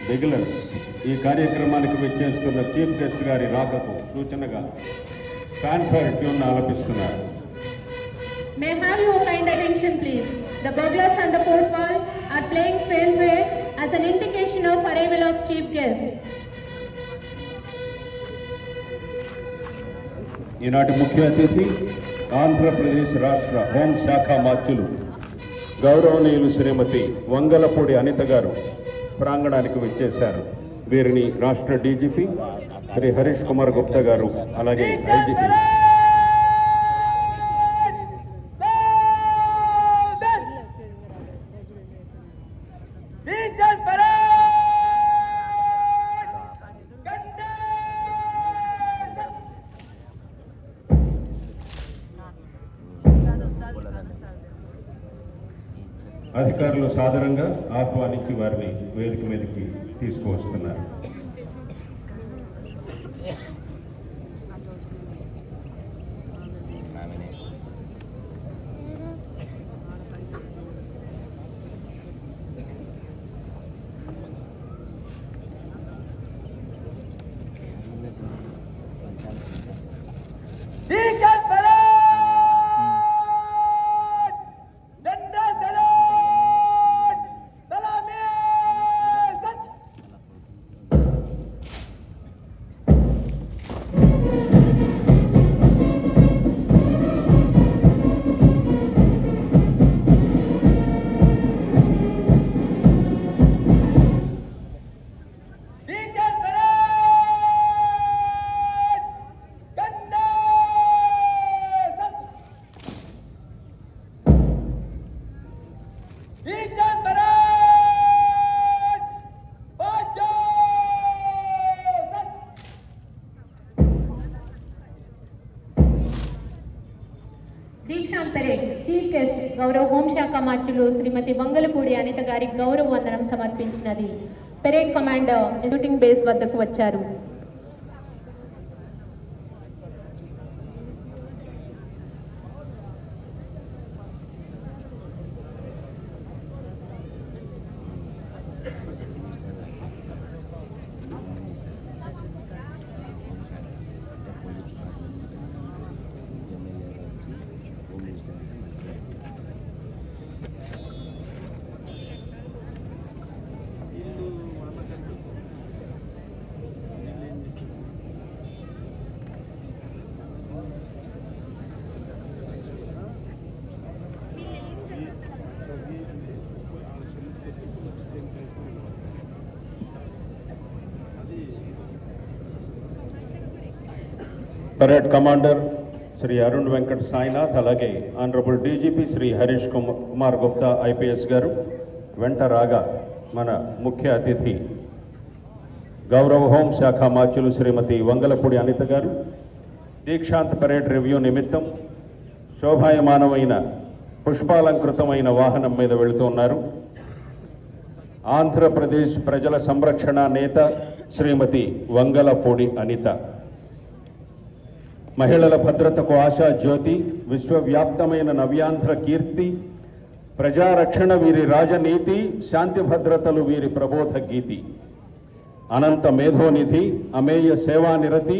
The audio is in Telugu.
విజిలెన్స్ ఈ కార్యక్రమానికి విచ్చేస్తున్న చీఫ్ గెస్ట్ గారి రాకకు సూచనగా fanfare tune ఆలపిస్తున్నారు. May I have your kind attention, please. The burglars on the port wall are playing fanfare as an indication of arrival of chief guest. ఈనాటి ముఖ్య అతిథి ఆంధ్రప్రదేశ్ రాష్ట్ర హోంశాఖ మార్చులు గౌరవనీయులు శ్రీమతి వంగలపూడి అనిత గారు ప్రాంగణానికి విచ్చేశారు. వీరిని రాష్ట్ర డీజీపీ శ్రీ హరీష్ కుమార్ గుప్తా గారు అలాగే ఐజీపీ అధికారులు సాదరంగా ఆహ్వానించి వారిని వేదిక మీదకి తీసుకువస్తున్నారు. దీక్షాంత్ పరేడ్ చీఫ్ గెస్ట్ గౌరవ హోంశాఖ మార్చులు శ్రీమతి వంగలపూడి అనిత గారికి గౌరవ వందనం సమర్పించినది. పరేడ్ కమాండర్ షూటింగ్ బేస్ వద్దకు వచ్చారు. పరేడ్ కమాండర్ శ్రీ అరుణ్ వెంకట్ సాయినాథ్ అలాగే honourable DGP Shri Harish Kumar Gupta IPS గారు వెంట రాగా మన ముఖ్య అతిథి గౌరవ హోంశాఖ మార్చులు శ్రీమతి వంగలపూడి అనిత గారు దీక్షాంత్ పరేడ్ రివ్యూ నిమిత్తం శోభాయమానమైన పుష్పాలంకృతమైన వాహనం మీద వెళుతున్నారు. ఆంధ్రప్రదేశ్ ప్రజల సంరక్షణ నేత శ్రీమతి వంగలపూడి అనిత మహిళల భద్రతకు ఆశా జ్యోతి, విశ్వవ్యాప్తమైన నవ్యాంధ్ర కీర్తి, ప్రజారక్షణ వీరి రాజనీతి, శాంతి భద్రతలు వీరి ప్రబోధ గీతి, అనంత మేధోనిధి, అమేయ సేవానిరతి.